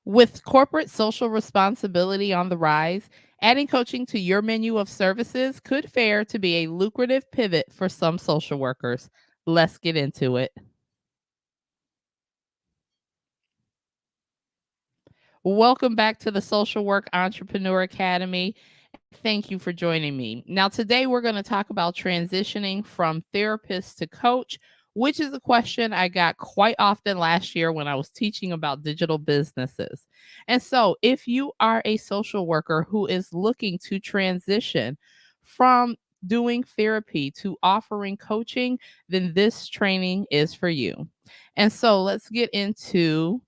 With corporate social responsibility on the rise, adding coaching to your menu of services could fare to be a lucrative pivot for some social workers. Let's get into it. Welcome back to the Social Work Entrepreneur Academy. Thank you for joining me. Now, today we're going to talk about transitioning from therapist to coach, which is a question I got quite often last year when I was teaching about digital businesses. And so, if you are a social worker who is looking to transition from doing therapy to offering coaching, then this training is for you. And so, let's get into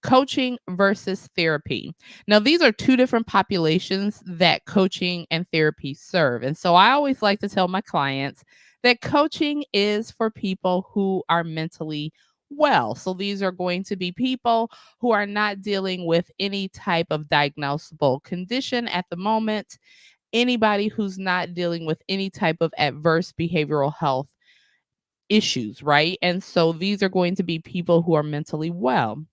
coaching versus therapy. Now, these are two different populations that coaching and therapy serve. And so I always like to tell my clients that coaching is for people who are mentally well. So these are going to be people who are not dealing with any type of diagnosable condition at the moment, anybody who's not dealing with any type of adverse behavioral health issues, right? And so these are going to be people who are mentally well.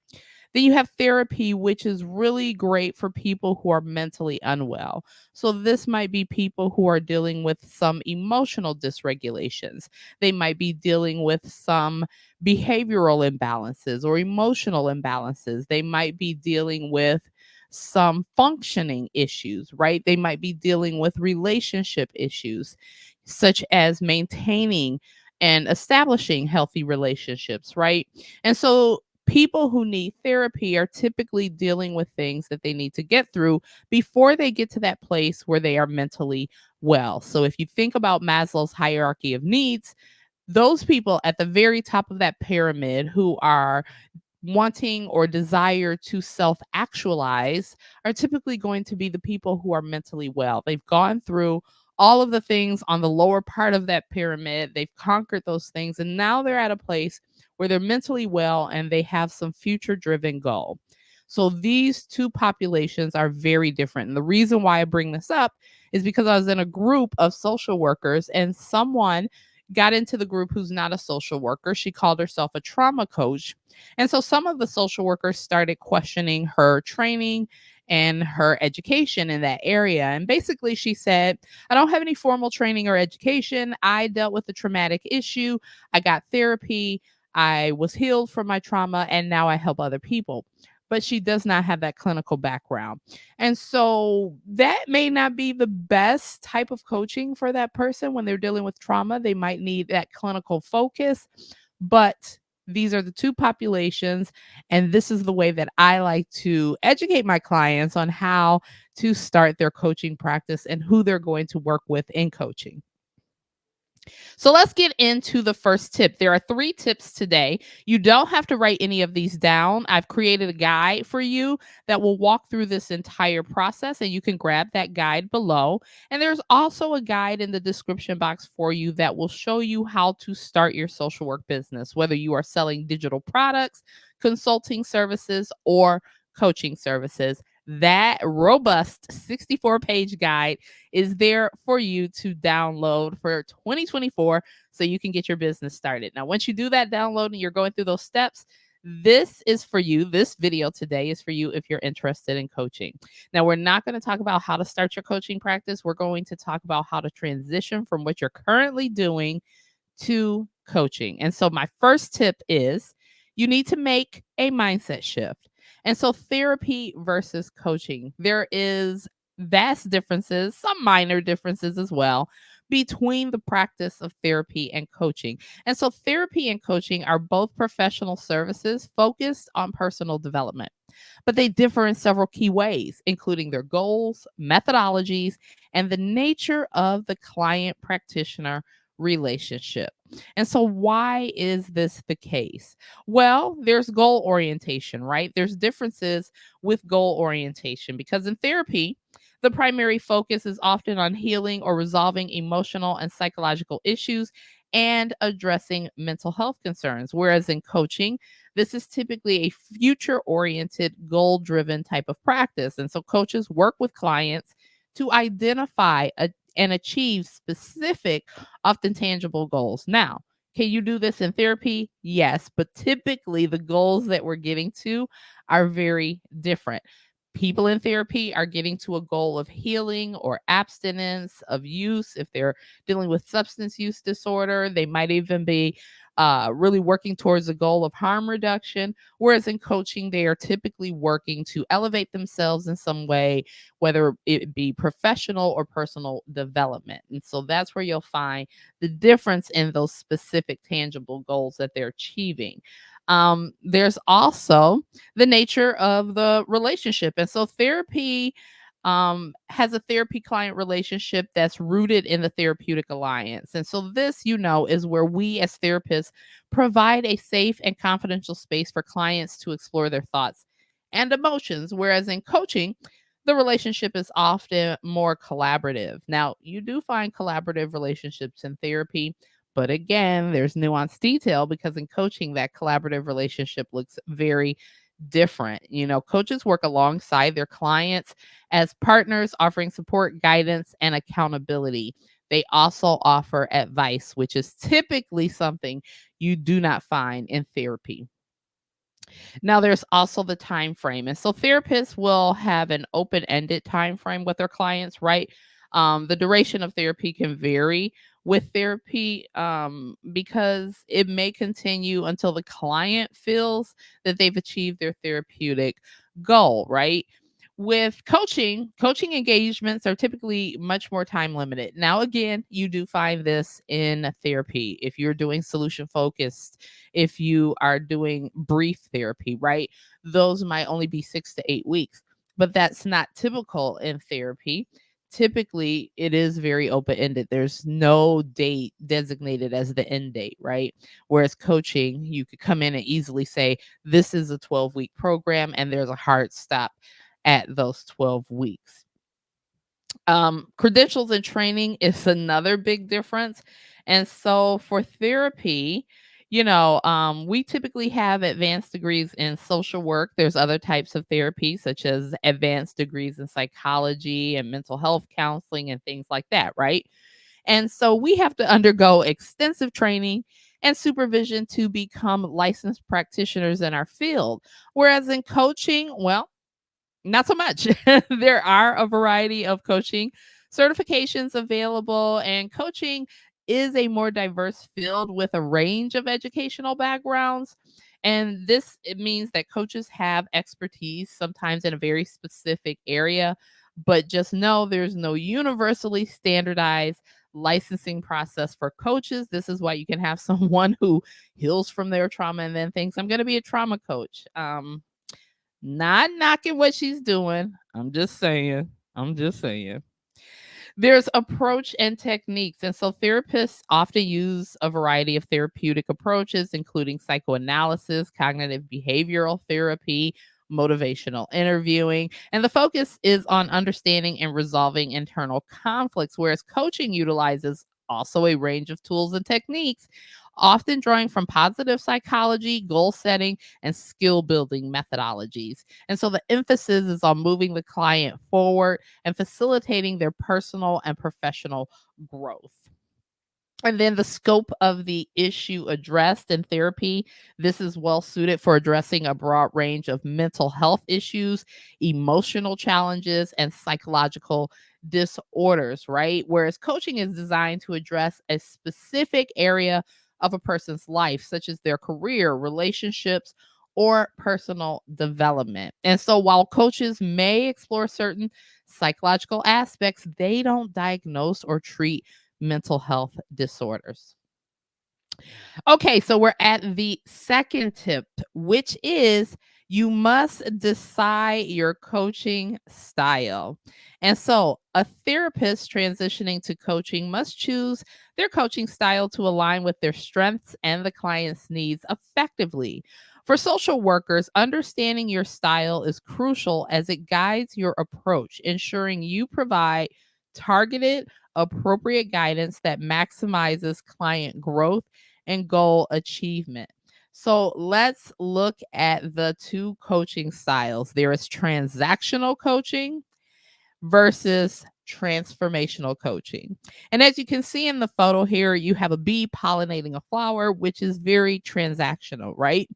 Then you have therapy, which is really great for people who are mentally unwell. So, this might be people who are dealing with some emotional dysregulations. They might be dealing with some behavioral imbalances or emotional imbalances. They might be dealing with some functioning issues, right? They might be dealing with relationship issues, such as maintaining and establishing healthy relationships, right? And so, people who need therapy are typically dealing with things that they need to get through before they get to that place where they are mentally well. So if you think about Maslow's hierarchy of needs, those people at the very top of that pyramid who are wanting or desire to self actualize are typically going to be the people who are mentally well. They've gone through all of the things on the lower part of that pyramid, they've conquered those things, and now they're at a place where they're mentally well and they have some future driven goal. So these two populations are very different. And the reason why I bring this up is because I was in a group of social workers and someone got into the group who's not a social worker. She called herself a trauma coach, and so some of the social workers started questioning her training and her education in that area. And basically, she said, I don't have any formal training or education. I dealt with a traumatic issue. I got therapy. I was healed from my trauma, and now I help other people. But she does not have that clinical background. And so that may not be the best type of coaching for that person when they're dealing with trauma. They might need that clinical focus, but these are the two populations. And this is the way that I like to educate my clients on how to start their coaching practice and who they're going to work with in coaching. So let's get into the first tip. There are three tips today. You don't have to write any of these down. I've created a guide for you that will walk through this entire process, and you can grab that guide below. And there's also a guide in the description box for you that will show you how to start your social work business, whether you are selling digital products, consulting services, or coaching services. That robust 64-page guide is there for you to download for 2024 so you can get your business started. Now, once you do that download and you're going through those steps, this is for you. This video today is for you if you're interested in coaching. Now, we're not going to talk about how to start your coaching practice. We're going to talk about how to transition from what you're currently doing to coaching. And so, my first tip is you need to make a mindset shift. And so, therapy versus coaching, there is vast differences, some minor differences as well, between the practice of therapy and coaching. And so, therapy and coaching are both professional services focused on personal development, but they differ in several key ways, including their goals, methodologies, and the nature of the client practitioner relationship. And so, why is this the case? Well, there's goal orientation, right? There's differences with goal orientation because in therapy, the primary focus is often on healing or resolving emotional and psychological issues and addressing mental health concerns. Whereas in coaching, this is typically a future oriented, goal driven type of practice. And so coaches work with clients to identify and achieve specific, often tangible goals. Now, Can you do this in therapy? Yes, but typically the goals that we're getting to are very different. People in therapy are getting to a goal of healing or abstinence of use. If they're dealing with substance use disorder, they might even be really working towards a goal of harm reduction. Whereas in coaching, they are typically working to elevate themselves in some way, whether it be professional or personal development. And so that's where you'll find the difference in those specific tangible goals that they're achieving. There's also the nature of the relationship. And so therapy has a therapy client relationship that's rooted in the therapeutic alliance. And so this, is where we as therapists provide a safe and confidential space for clients to explore their thoughts and emotions. Whereas in coaching, the relationship is often more collaborative. Now, you do find collaborative relationships in therapy, but again, there's nuanced detail because in coaching, that collaborative relationship looks very different. Coaches work alongside their clients as partners, offering support, guidance, and accountability. They also offer advice, which is typically something you do not find in therapy. Now there's also the time frame. And so therapists will have an open-ended time frame with their clients, right? The duration of therapy can vary with therapy because it may continue until the client feels that they've achieved their therapeutic goal, right? With coaching engagements are typically much more time limited. Now, again, you do find this in therapy. If you're doing solution focused, if you are doing brief therapy, right? Those might only be 6 to 8 weeks, but that's not typical in therapy. Typically, it is very open ended. There's no date designated as the end date, right? Whereas coaching, you could come in and easily say, this is a 12-week program, and there's a hard stop at those 12 weeks. Credentials and training is another big difference. And so for therapy, we typically have advanced degrees in social work. There's other types of therapy, such as advanced degrees in psychology and mental health counseling and things like that, right? And so we have to undergo extensive training and supervision to become licensed practitioners in our field. Whereas in coaching, well, not so much. There are a variety of coaching certifications available, and coaching is a more diverse field with a range of educational backgrounds. And this it means that coaches have expertise sometimes in a very specific area, but just know there's no universally standardized licensing process for coaches. This is why you can have someone who heals from their trauma and then thinks, I'm going to be a trauma coach. Not knocking what she's doing. I'm just saying. I'm just saying. There's approach and techniques. And so therapists often use a variety of therapeutic approaches, including psychoanalysis, cognitive behavioral therapy, motivational interviewing. And the focus is on understanding and resolving internal conflicts, whereas coaching utilizes also a range of tools and techniques, often drawing from positive psychology, goal setting, and skill building methodologies. And so the emphasis is on moving the client forward and facilitating their personal and professional growth. And then the scope of the issue addressed in therapy. This is well suited for addressing a broad range of mental health issues, emotional challenges, and psychological disorders, right? Whereas coaching is designed to address a specific area of a person's life, such as their career, relationships, or personal development. And so while coaches may explore certain psychological aspects, they don't diagnose or treat mental health disorders. Okay, so we're at the second tip, which is you must decide your coaching style. And so, a therapist transitioning to coaching must choose their coaching style to align with their strengths and the client's needs effectively. For social workers, understanding your style is crucial as it guides your approach, ensuring you provide targeted, appropriate guidance that maximizes client growth and goal achievement. So let's look at the two coaching styles. There is transactional coaching versus transformational coaching. And as you can see in the photo here, you have a bee pollinating a flower, which is very transactional, right?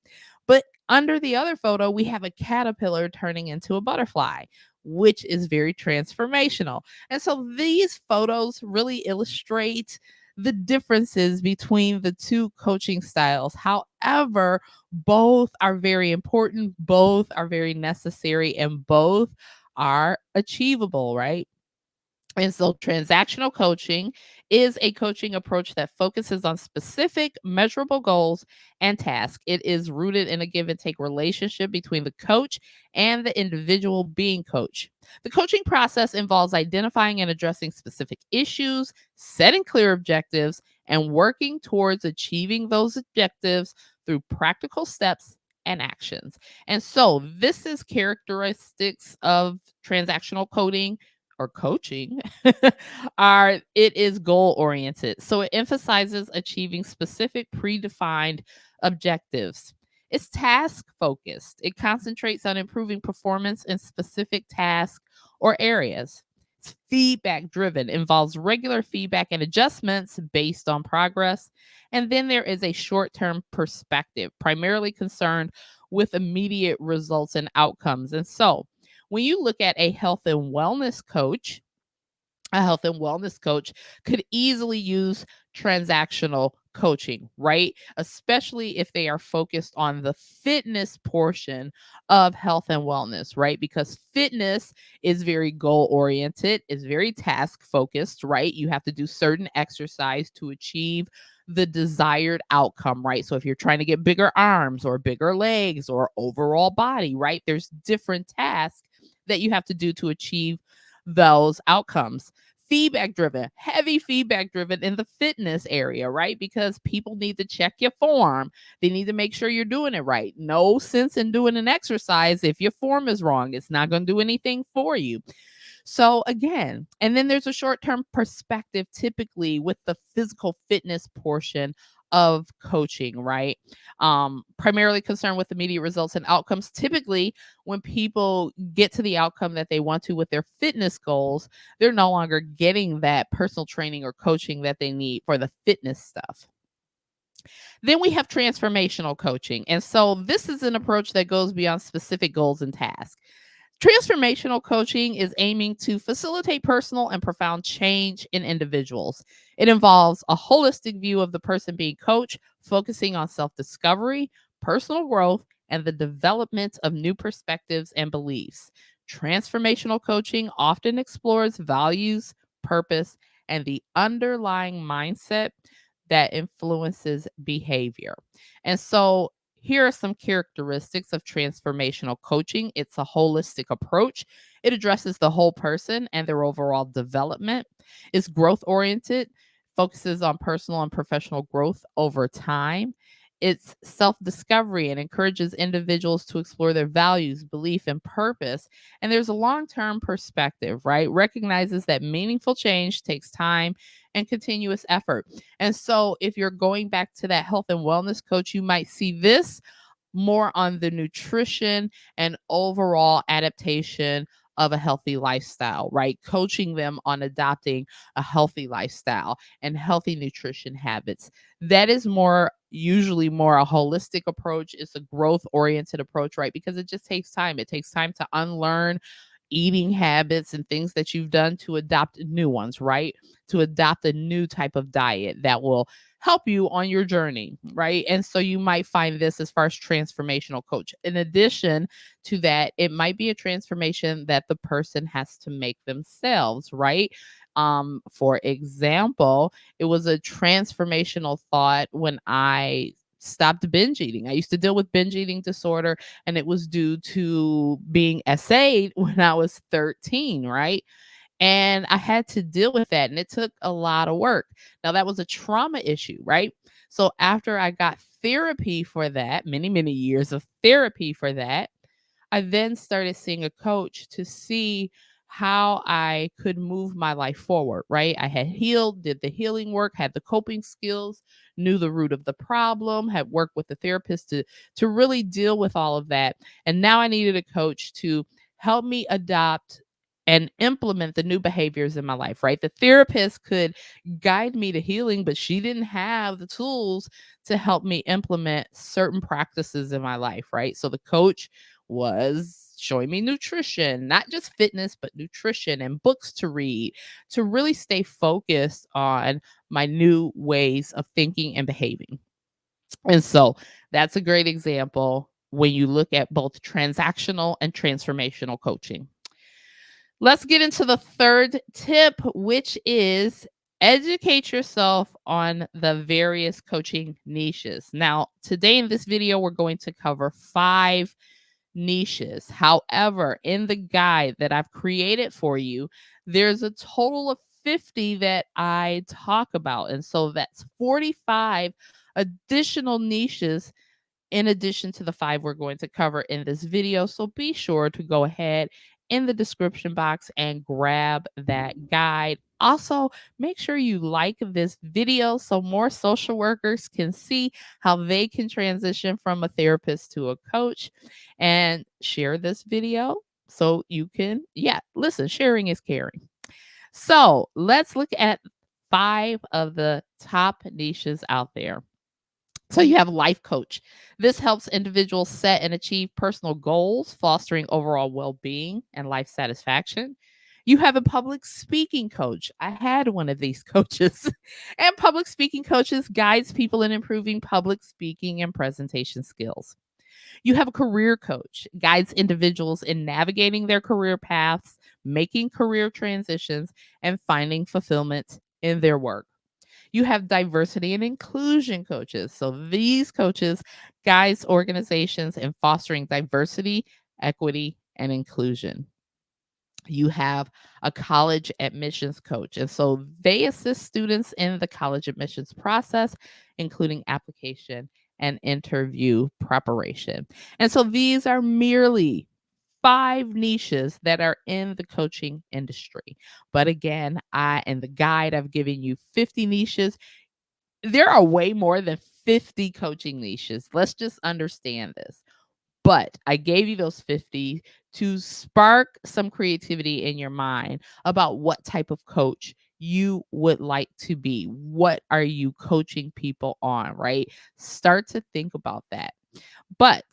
But under the other photo, we have a caterpillar turning into a butterfly, which is very transformational. And so these photos really illustrate the differences between the two coaching styles. However, both are very important, both are very necessary, and both are achievable, right? And so, transactional coaching is a coaching approach that focuses on specific, measurable goals and tasks. It is rooted in a give and take relationship between the coach and the individual being coached. The coaching process involves identifying and addressing specific issues, setting clear objectives, and working towards achieving those objectives through practical steps and actions. And so, this is characteristics of transactional coding or coaching are it is goal oriented. So it emphasizes achieving specific predefined objectives. It's task focused. It concentrates on improving performance in specific tasks or areas. It's feedback driven, involves regular feedback and adjustments based on progress. And then there is a short term perspective, primarily concerned with immediate results and outcomes. And so when you look at a health and wellness coach could easily use transactional coaching, right? Especially if they are focused on the fitness portion of health and wellness, right? Because fitness is very goal oriented, is very task focused, right? You have to do certain exercise to achieve the desired outcome, right? So if you're trying to get bigger arms or bigger legs or overall body, right? There's different tasks that you have to do to achieve those outcomes. Feedback driven, heavy feedback driven in the fitness area, right? Because people need to check your form. They need to make sure you're doing it right. No sense in doing an exercise if your form is wrong. It's not going to do anything for you. So again, and then there's a short-term perspective typically with the physical fitness portion of coaching, right? Primarily concerned with immediate results and outcomes. Typically, when people get to the outcome that they want to with their fitness goals, they're no longer getting that personal training or coaching that they need for the fitness stuff. Then we have transformational coaching. And so this is an approach that goes beyond specific goals and tasks. Transformational coaching is aiming to facilitate personal and profound change in individuals. It involves a holistic view of the person being coached, focusing on self discovery, personal growth, and the development of new perspectives and beliefs. Transformational coaching often explores values, purpose, and the underlying mindset that influences behavior. And so here are some characteristics of transformational coaching. It's a holistic approach. It addresses the whole person and their overall development. It's growth oriented, focuses on personal and professional growth over time. It's self discovery and encourages individuals to explore their values, belief, and purpose. And there's a long term perspective, right? Recognizes that meaningful change takes time and continuous effort. And so, if you're going back to that health and wellness coach, you might see this more on the nutrition and overall adaptation of a healthy lifestyle, right? Coaching them on adopting a healthy lifestyle and healthy nutrition habits. That is more usually more a holistic approach. It's a growth oriented approach, right? Because it just takes time. It takes time to unlearn eating habits and things that you've done to adopt new ones, right? To adopt a new type of diet that will help you on your journey, right? And so you might find this as far as transformational coach. In addition to that, it might be a transformation that the person has to make themselves, right? For example, it was a transformational thought when I stopped binge eating. I used to deal with binge eating disorder, and it was due to being essayed when I was 13, right? And I had to deal with that, and it took a lot of work. Now, that was a trauma issue, right? So, after I got therapy for that, many, many years of therapy for that, I then started seeing a coach to see how I could move my life forward, right? I had healed, did the healing work, had the coping skills, knew the root of the problem, had worked with the therapist to really deal with all of that. And now I needed a coach to help me adopt and implement the new behaviors in my life, right? The therapist could guide me to healing, but she didn't have the tools to help me implement certain practices in my life, right? So the coach was showing me nutrition, not just fitness, but nutrition and books to read to really stay focused on my new ways of thinking and behaving. And so that's a great example when you look at both transactional and transformational coaching. Let's get into the third tip, which is educate yourself on the various coaching niches. Now, today in this video, we're going to cover 5 niches. However, in the guide that I've created for you, there's a total of 50 that I talk about. And so that's 45 additional niches in addition to the 5 we're going to cover in this video. So be sure to go ahead in the description box and grab that guide. Also, make sure you like this video so more social workers can see how they can transition from a therapist to a coach, and share this video so you can, yeah, listen, sharing is caring. So let's look at 5 of the top niches out there. So you have life coach. This helps individuals set and achieve personal goals, fostering overall well-being and life satisfaction. You have a public speaking coach. I had one of these coaches. And public speaking coaches guides people in improving public speaking and presentation skills. You have a career coach, guides individuals in navigating their career paths, making career transitions, and finding fulfillment in their work. You have diversity and inclusion coaches. So these coaches guides organizations in fostering diversity, equity, and inclusion. You have a college admissions coach. And so they assist students in the college admissions process, including application and interview preparation. And so these are merely 5 niches that are in the coaching industry. But again, in the guide, I've given you 50 niches. There are way more than 50 coaching niches. Let's just understand this. But I gave you those 50 to spark some creativity in your mind about what type of coach you would like to be. What are you coaching people on, right? Start to think about that. But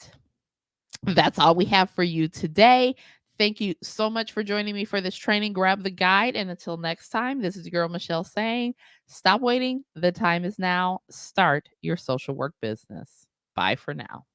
that's all we have for you today. Thank you so much for joining me for this training. Grab the guide. And until next time, this is your girl Michelle saying, stop waiting. The time is now. Start your social work business. Bye for now.